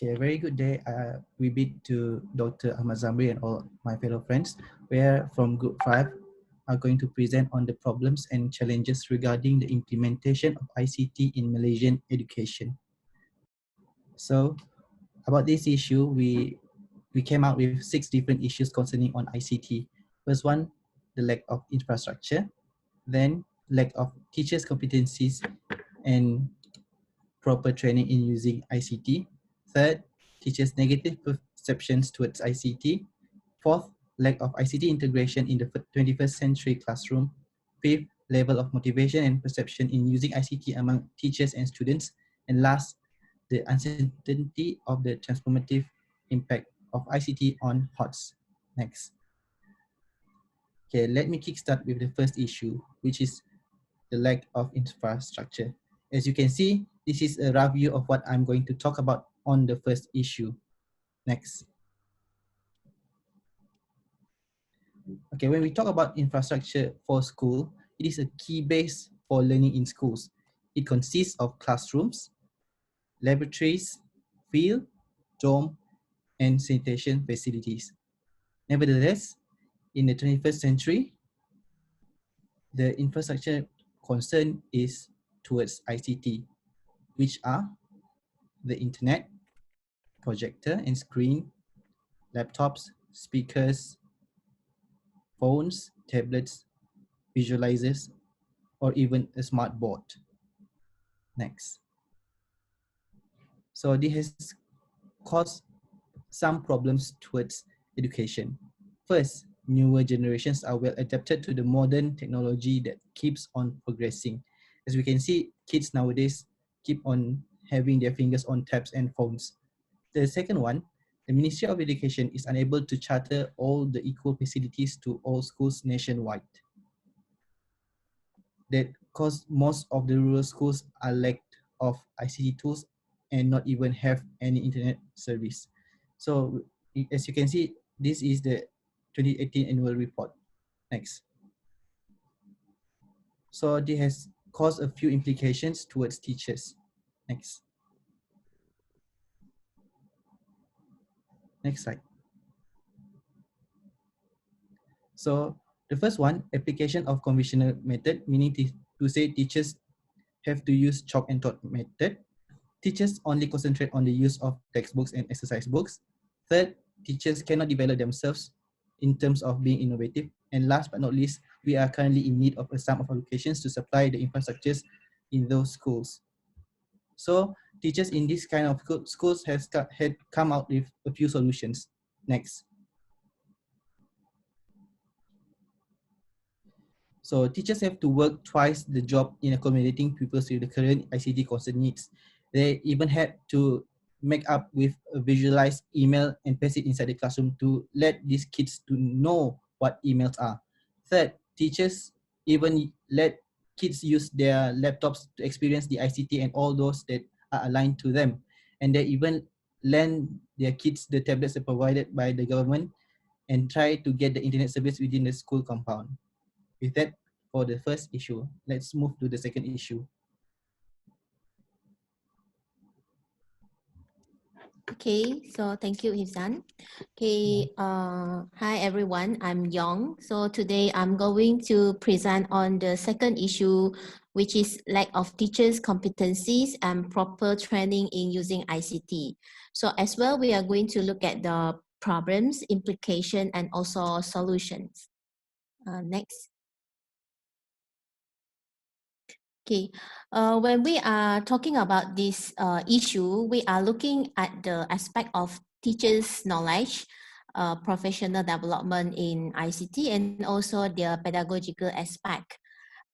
Okay, a very good day. We bid to Dr. Ahmad Zamri and all my fellow friends. We're from Group 5 are going to present on the problems and challenges regarding the implementation of ICT in Malaysian education. So about this issue, we came out with 6 different issues concerning on ICT. First one, the lack of infrastructure, then lack of teachers' competencies and proper training in using ICT. Third, teachers' negative perceptions towards ICT. Fourth, lack of ICT integration in the 21st century classroom. Fifth, level of motivation and perception in using ICT among teachers and students. And last, the uncertainty of the transformative impact of ICT on HOTS. Next. Okay, let me kickstart with the first issue, which is the lack of infrastructure. As you can see, this is a rough view of what I'm going to talk about on the first issue. Next. Okay, when we talk about infrastructure for school, it is a key base for learning in schools. It consists of classrooms, laboratories, field, dorm, and sanitation facilities. Nevertheless, in the 21st century, the infrastructure concern is towards ICT, which are the internet, projector and screen, laptops, speakers, phones, tablets, visualizers, or even a smart board. Next. So this has caused some problems towards education. First, newer generations are well adapted to the modern technology that keeps on progressing. As we can see, kids nowadays keep on having their fingers on tabs and phones. The second one, the Ministry of Education is unable to charter all the equal facilities to all schools nationwide. That cause most of the rural schools are lacked of ICT tools and not even have any internet service. So as you can see, this is the 2018 annual report. Next. So this has caused a few implications towards teachers. Next. Next slide. So the first one, application of conventional method, meaning to say teachers have to use chalk and taught method. Teachers only concentrate on the use of textbooks and exercise books. Third, teachers cannot develop themselves in terms of being innovative. And last but not least, we are currently in need of a sum of allocations to supply the infrastructures in those schools. So teachers in this kind of schools had come out with a few solutions. Next. So teachers have to work twice the job in accommodating pupils with the current ICT concern needs. They even had to make up with a visualized email and paste it inside the classroom to let these kids to know what emails are. Third, teachers even let kids use their laptops to experience the ICT and all those that are aligned to them. And they even lend their kids the tablets provided by the government and try to get the internet service within the school compound. With that, for the first issue, let's move to the second issue. Okay, so thank you, Hifzan. Okay, hi everyone, I'm Yong. So today I'm going to present on the second issue, which is lack of teachers' competencies and proper training in using ICT. So as well, we are going to look at the problems, implication, and also solutions. Next. Okay, when we are talking about this issue, we are looking at the aspect of teachers' knowledge, professional development in ICT, and also their pedagogical aspect.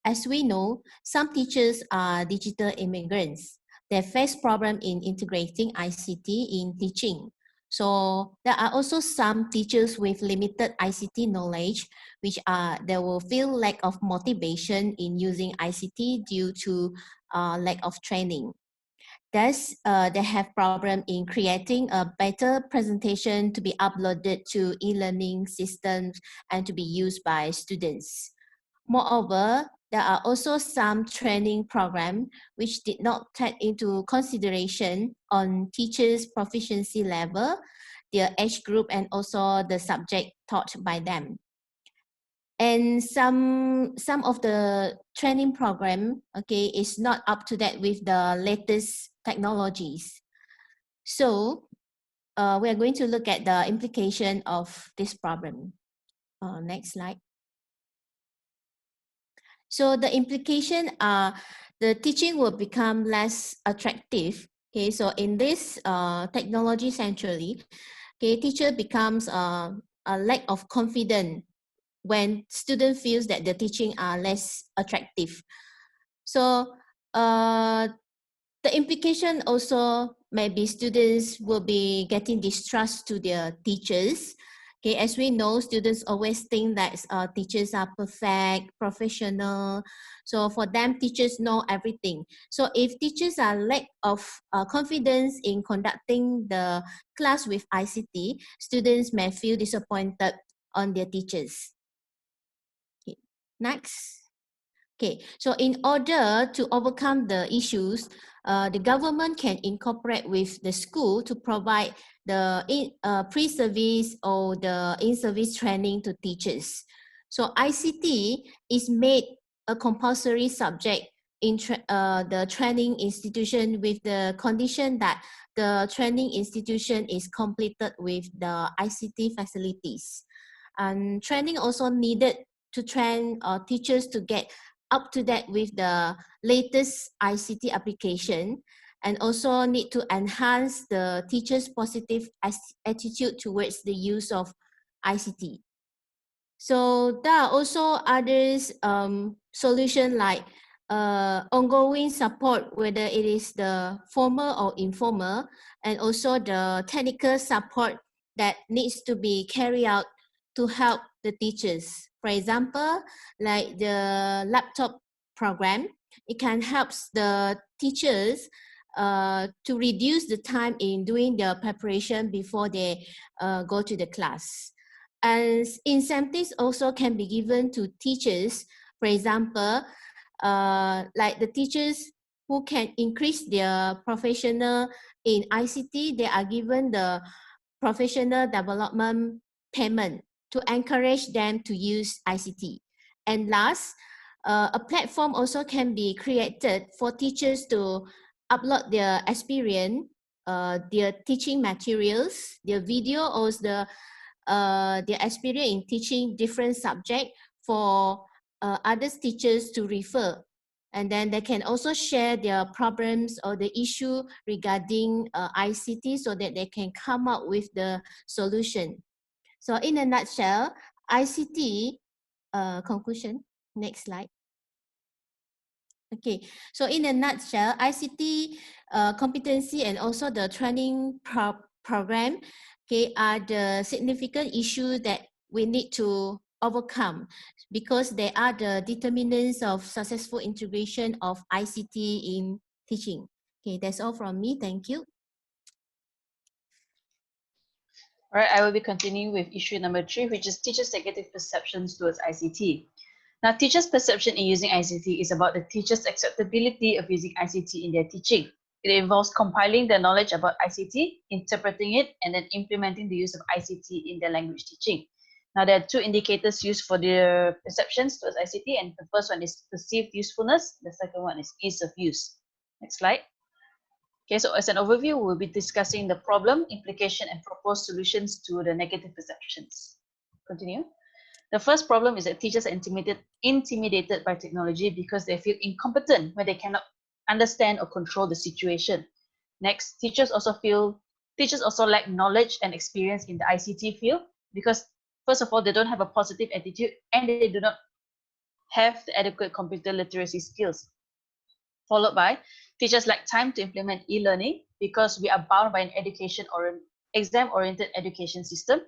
As we know, some teachers are digital immigrants. They face problem in integrating ICT in teaching. So there are also some teachers with limited ICT knowledge, which they will feel lack of motivation in using ICT due to lack of training. Thus, they have problem in creating a better presentation to be uploaded to e-learning systems and to be used by students. Moreover, there are also some training programs which did not take into consideration on teachers' proficiency level, their age group, and also the subject taught by them. And some of the training program, okay, is not up to date with the latest technologies. So we are going to look at the implication of this problem. Next slide. So the implication are the teaching will become less attractive. Okay, so in this technology centrally, okay, teacher becomes a lack of confidence when student feels that the teaching are less attractive. So the implication also maybe students will be getting distrust to their teachers. Okay, as we know, students always think that teachers are perfect, professional. So for them, teachers know everything. So if teachers are lack of confidence in conducting the class with ICT, students may feel disappointed on their teachers. Okay, next. Okay, so in order to overcome the issues, the government can incorporate with the school to provide the pre-service or the in-service training to teachers. So ICT is made a compulsory subject in the training institution with the condition that the training institution is completed with the ICT facilities. And training also needed to train teachers to get up to date with the latest ICT application, and also need to enhance the teachers' positive attitude towards the use of ICT. So there are also others solution like ongoing support, whether it is the formal or informal, and also the technical support that needs to be carried out to help the teachers. For example, like the laptop program, it can help the teachers to reduce the time in doing their preparation before they go to the class. And incentives also can be given to teachers. For example, like the teachers who can increase their professional in ICT, they are given the professional development payment to encourage them to use ICT. And last, a platform also can be created for teachers to upload their experience, their teaching materials, their video, or their experience in teaching different subjects for other teachers to refer. And then they can also share their problems or the issue regarding ICT so that they can come up with the solution. So in a nutshell, ICT conclusion. Next slide. Okay, so in a nutshell, ICT competency and also the training program, okay, are the significant issues that we need to overcome because they are the determinants of successful integration of ICT in teaching. Okay, that's all from me. Thank you. All right, I will be continuing with issue number 3, which is teachers' negative perceptions towards ICT. Now, teachers' perception in using ICT is about the teachers' acceptability of using ICT in their teaching. It involves compiling their knowledge about ICT, interpreting it, and then implementing the use of ICT in their language teaching. Now, there are 2 indicators used for their perceptions towards ICT, and the first one is perceived usefulness. The second one is ease of use. Next slide. Okay, so as an overview, we'll be discussing the problem, implication, and proposed solutions to the negative perceptions. Continue. The first problem is that teachers are intimidated by technology because they feel incompetent when they cannot understand or control the situation. Next, teachers also lack knowledge and experience in the ICT field because, first of all, they don't have a positive attitude and they do not have the adequate computer literacy skills. Followed by, teachers lack time to implement e-learning because we are bound by an exam-oriented education system.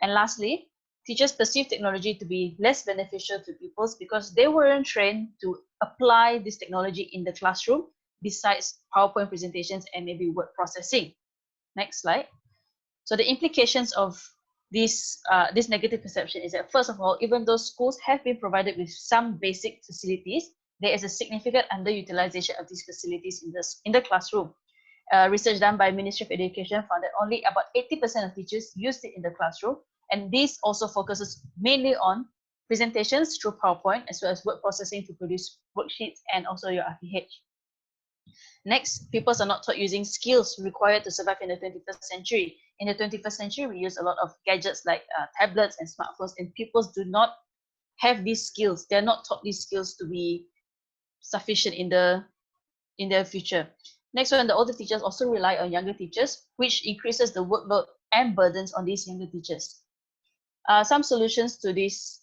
And lastly, teachers perceive technology to be less beneficial to pupils because they weren't trained to apply this technology in the classroom besides PowerPoint presentations and maybe word processing. Next slide. So the implications of this negative perception is that, first of all, even though schools have been provided with some basic facilities, there is a significant underutilization of these facilities in the classroom. Research done by Ministry of Education found that only about 80% of teachers used it in the classroom, and this also focuses mainly on presentations through PowerPoint, as well as word processing to produce worksheets and also your RTH. Next, pupils are not taught using skills required to survive in the 21st century. In the 21st century, we use a lot of gadgets like tablets and smartphones, and pupils do not have these skills. They're not taught these skills to be sufficient in their future. Next one, the older teachers also rely on younger teachers, which increases the workload and burdens on these younger teachers. Some solutions to this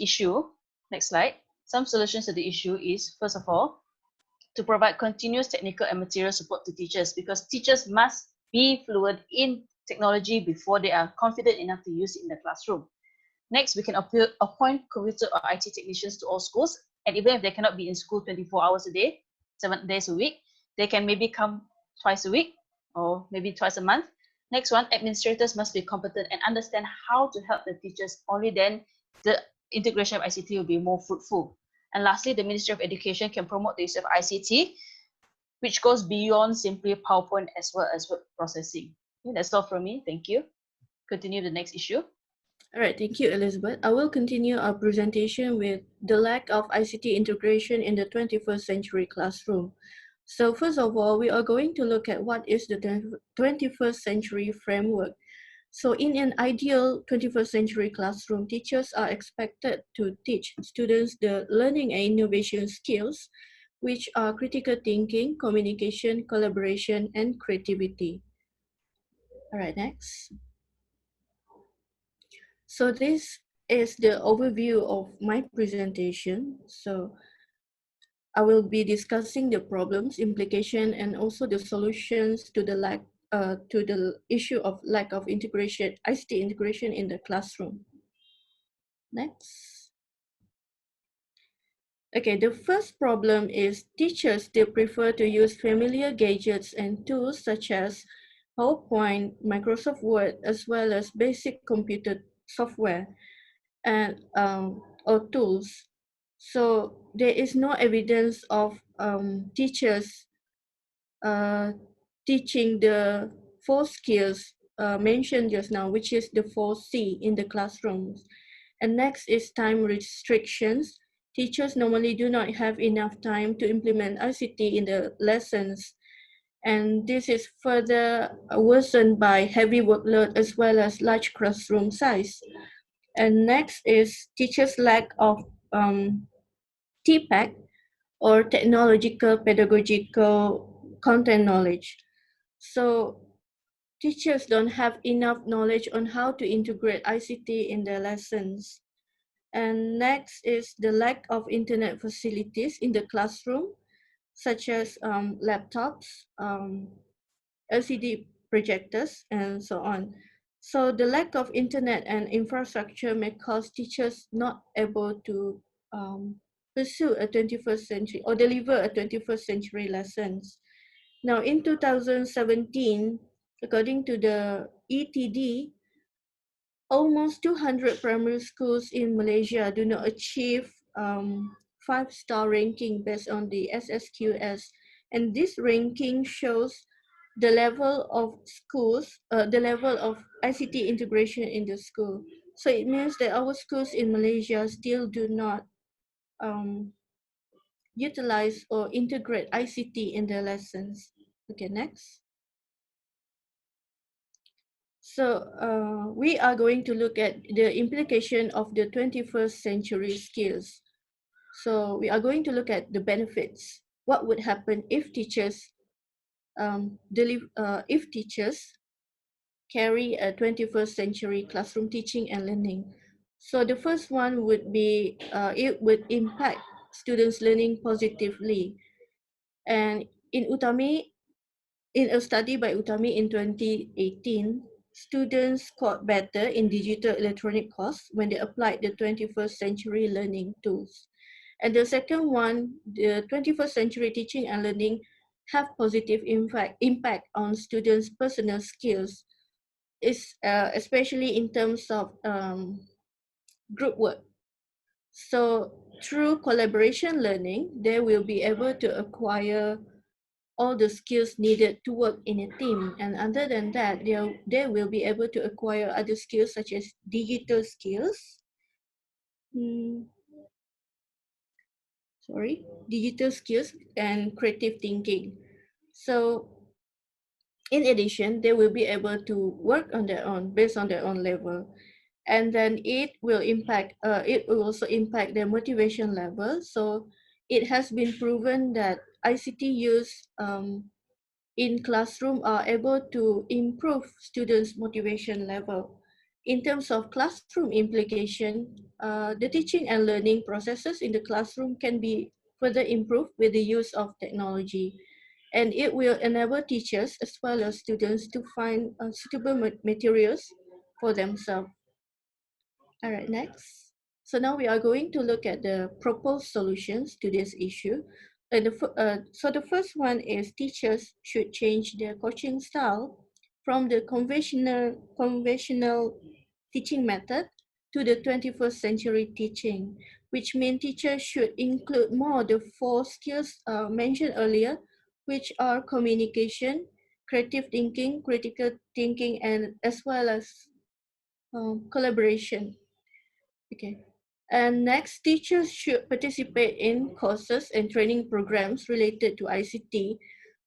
issue, next slide. Some solutions to the issue is, first of all, to provide continuous technical and material support to teachers, because teachers must be fluent in technology before they are confident enough to use it in the classroom. Next, we can appoint computer or IT technicians to all schools, and even if they cannot be in school 24 hours a day, 7 days a week, they can maybe come twice a week or maybe twice a month. Next one, administrators must be competent and understand how to help the teachers. Only then the integration of ICT will be more fruitful. And lastly, the Ministry of Education can promote the use of ICT, which goes beyond simply PowerPoint as well as word processing. Okay, that's all from me. Thank you. Continue the next issue. All right, thank you, Elizabeth. I will continue our presentation with the lack of ICT integration in the 21st century classroom. So first of all, we are going to look at what is the 21st century framework. So in an ideal 21st century classroom, teachers are expected to teach students the learning and innovation skills, which are critical thinking, communication, collaboration, and creativity. All right, next. So this is the overview of my presentation. So I will be discussing the problems, implication, and also the solutions to the issue of lack of integration, ICT integration in the classroom. Next. Okay, the first problem is teachers still prefer to use familiar gadgets and tools such as PowerPoint, Microsoft Word, as well as basic computer software and or tools. So there is no evidence of teachers teaching the 4 skills mentioned just now, which is the 4C in the classrooms. And next is time restrictions. Teachers normally do not have enough time to implement ICT in the lessons. And this is further worsened by heavy workload as well as large classroom size. And next is teachers' lack of TPAC, or technological pedagogical content knowledge. So teachers don't have enough knowledge on how to integrate ICT in their lessons. And next is the lack of internet facilities in the classroom, such as laptops, LCD projectors, and so on. So the lack of internet and infrastructure may cause teachers not able to pursue a 21st century or deliver a 21st century lessons. Now in 2017, according to the ETD, almost 200 primary schools in Malaysia do not achieve 5-star ranking based on the SSQS. And this ranking shows the level of schools, the level of ICT integration in the school. So it means that our schools in Malaysia still do not utilize or integrate ICT in their lessons. Okay, next. So we are going to look at the implication of the 21st century skills. So we are going to look at the benefits. What would happen if teachers carry a 21st century classroom teaching and learning? So the first one would be, it would impact students' learning positively. And in a study by Utami in 2018, students scored better in digital electronic course when they applied the 21st century learning tools. And the second one, the 21st century teaching and learning have positive impact on students' personal skills. is especially in terms of group work. So through collaboration learning, they will be able to acquire all the skills needed to work in a team. And other than that, they will be able to acquire other skills such as digital skills, digital skills and creative thinking. So in addition, they will be able to work on their own based on their own level. And then it will also impact their motivation level. So it has been proven that ICT use in classroom are able to improve students' motivation level. In terms of classroom implication, the teaching and learning processes in the classroom can be further improved with the use of technology. And it will enable teachers as well as students to find suitable materials for themselves. All right, next. So now we are going to look at the proposed solutions to this issue. So the first one is teachers should change their coaching style from the conventional teaching method to the 21st century teaching, which means teachers should include more the 4 skills mentioned earlier, which are communication, creative thinking, critical thinking, and as well as collaboration. Okay. And next, teachers should participate in courses and training programs related to ICT.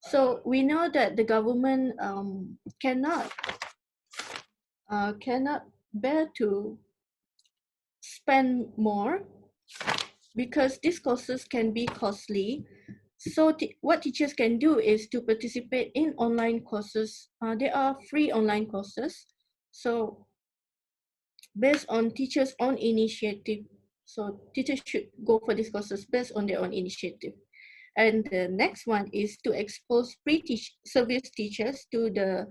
So we know that the government cannot bear to spend more because these courses can be costly. So what teachers can do is to participate in online courses. There are free online courses. So based on teachers' own initiative. So teachers should go for these courses based on their own initiative. And the next one is to expose service teachers to the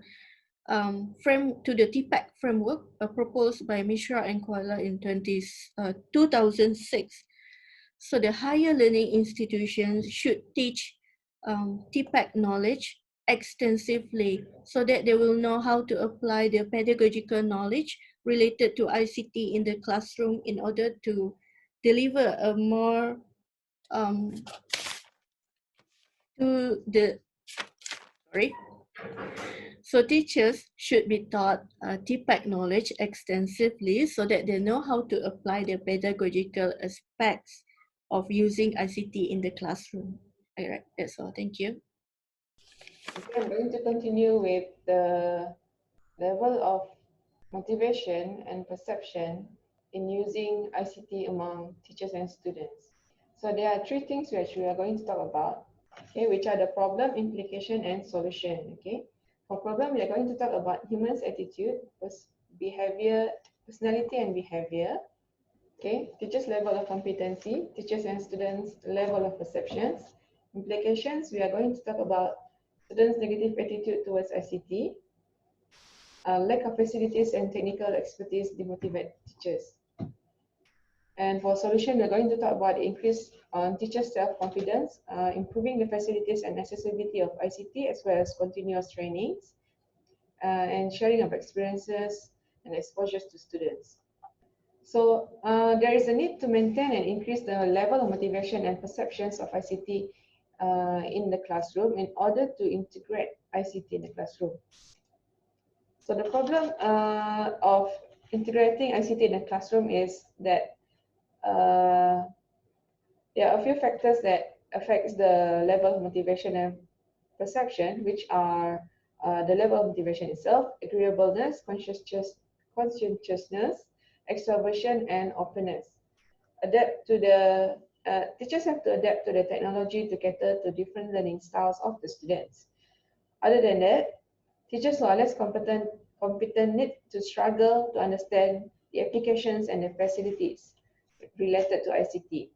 TPAC framework proposed by Mishra and Kuala in 2006. So the higher learning institutions should teach TPAC knowledge extensively so that they will know how to apply their pedagogical knowledge related to ICT in the classroom in order to deliver a more So teachers should be taught TPAC knowledge extensively so that they know how to apply the pedagogical aspects of using ICT in the classroom. All right, that's all. Thank you. Okay, I'm going to continue with the level of motivation and perception in using ICT among teachers and students. So there are 3 things which we are going to talk about, okay, which are the problem, implication, and solution. Okay, for problem, we are going to talk about humans' attitude, behavior, personality, and behavior. Okay, teachers' level of competency, teachers and students' level of perceptions. Implications, we are going to talk about students' negative attitude towards ICT, lack of facilities and technical expertise demotivate teachers. And for solution, we're going to talk about increase on teachers' self-confidence, improving the facilities and accessibility of ICT, as well as continuous trainings, and sharing of experiences and exposures to students. So there is a need to maintain and increase the level of motivation and perceptions of ICT in the classroom in order to integrate ICT in the classroom. So the problem of integrating ICT in the classroom is that there are a few factors that affects the level of motivation and perception, which are the level of motivation itself, agreeableness, conscientiousness, extroversion, and openness. Teachers have to adapt to the technology to cater to different learning styles of the students. Other than that, teachers who are less competent need to struggle to understand the applications and the facilities related to ICT.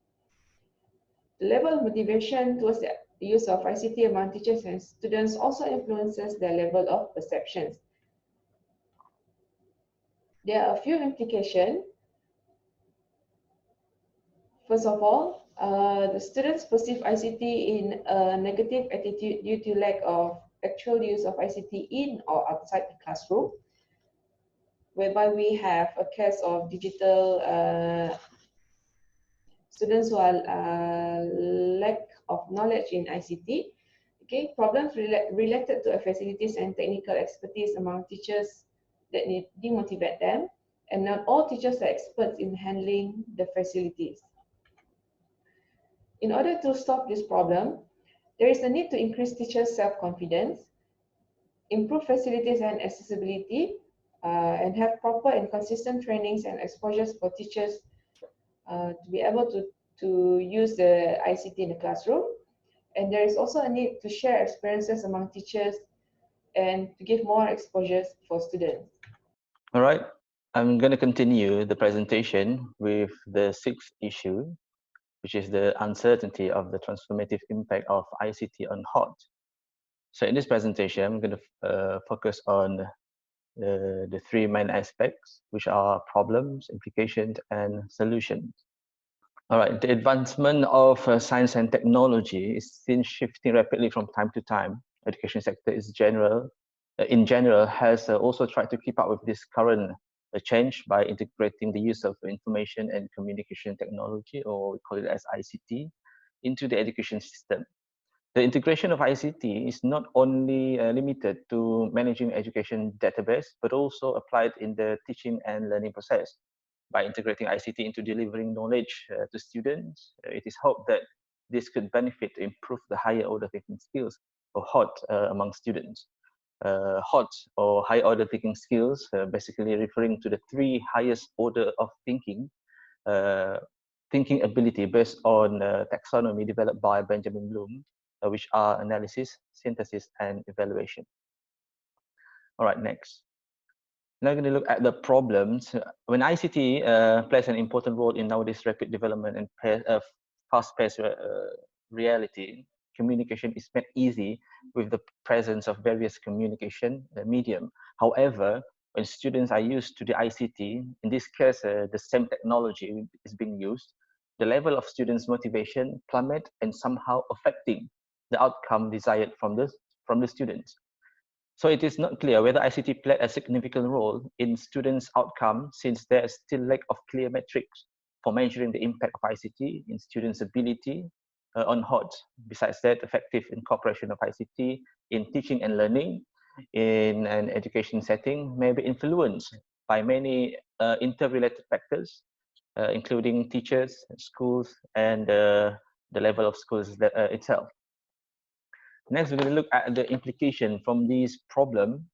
The level of motivation towards the use of ICT among teachers and students also influences their level of perceptions. There are a few implications. First of all, the students perceive ICT in a negative attitude due to lack of actual use of ICT in or outside the classroom. whereby we have a case of digital students who are lack of knowledge in ICT. Okay, problems related to facilities and technical expertise among teachers that demotivate them, and not all teachers are experts in handling the facilities. In order to stop this problem, there is a need to increase teachers' self-confidence, improve facilities and accessibility, and have proper and consistent trainings and exposures for teachers to be able to use the ICT in the classroom. And there is also a need to share experiences among teachers and to give more exposures for students. All right, I'm going to continue the presentation with the sixth issue, which is the uncertainty of the transformative impact of ICT on HOT. So in this presentation, I'm going to focus on the three main aspects, which are problems, implications, and solutions. All right, the advancement of science and technology is seen shifting rapidly from time to time. Education sector is in general has also tried to keep up with this current change by integrating the use of information and communication technology, or we call it as ICT, into the education system. The integration of ICT is not only limited to managing education database, but also applied in the teaching and learning process. By integrating ICT into delivering knowledge to students, it is hoped that this could benefit to improve the higher order thinking skills, or HOT, among students. HOT, or high order thinking skills, basically referring to the three highest order of thinking ability based on taxonomy developed by Benjamin Bloom, which are analysis, synthesis, and evaluation. All right, next. Now we're going to look at the problems. When ICT plays an important role in nowadays rapid development and fast-paced reality, communication is made easy with the presence of various communication medium. However, when students are used to the ICT, in this case, the same technology is being used, the level of students' motivation plummet and somehow affecting the outcome desired from the students. So it is not clear whether ICT played a significant role in students' outcome, since there is still lack of clear metrics for measuring the impact of ICT in students' ability on HOT. Besides that, effective incorporation of ICT in teaching and learning in an education setting may be influenced by many interrelated factors, including teachers, schools, and the level of schools itself. Next, we're going to look at the implication from this problem.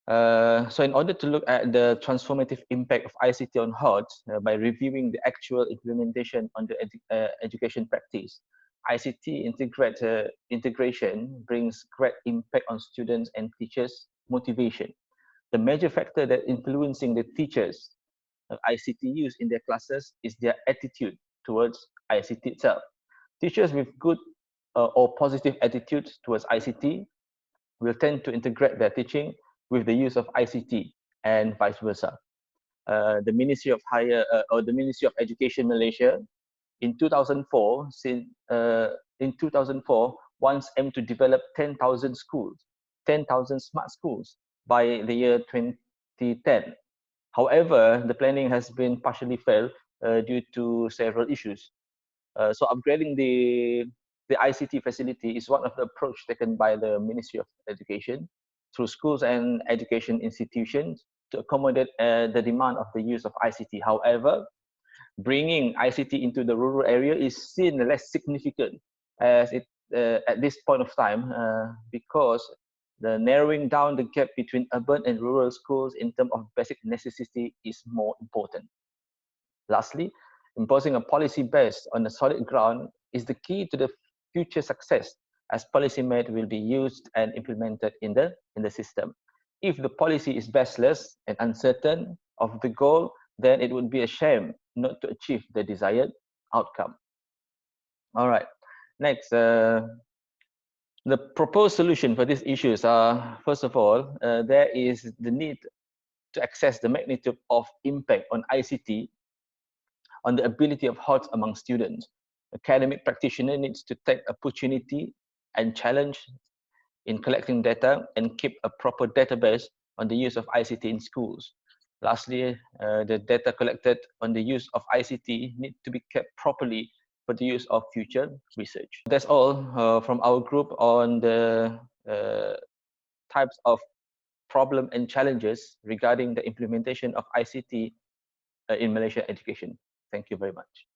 So in order to look at the transformative impact of ICT on HOT, by reviewing the actual implementation on the education practice, ICT integration brings great impact on students and teachers' motivation. The major factor that influencing the teachers of ICT use in their classes is their attitude towards ICT itself. Teachers with good or positive attitudes towards ICT will tend to integrate their teaching with the use of ICT, and vice versa. The Ministry of Education Malaysia in 2004 once aimed to develop 10,000 schools, 10,000 smart schools by the year 2010. However, the planning has been partially failed due to several issues. So upgrading the ICT facility is one of the approach taken by the Ministry of Education through schools and education institutions to accommodate the demand of the use of ICT. However, bringing ICT into the rural area is seen less significant as it at this point of time because the narrowing down the gap between urban and rural schools in terms of basic necessity is more important. Lastly, imposing a policy based on a solid ground is the key to the future success, as policy made will be used and implemented in the system. If the policy is baseless and uncertain of the goal, then it would be a shame not to achieve the desired outcome. All right, next, the proposed solution for these issues are, first of all, there is the need to assess the magnitude of impact on ICT on the ability of HOT among students. Academic practitioner needs to take opportunity and challenge in collecting data and keep a proper database on the use of ICT in schools. Lastly, the data collected on the use of ICT need to be kept properly for the use of future research. That's all from our group on the types of problem and challenges regarding the implementation of ICT in Malaysian education. Thank you very much.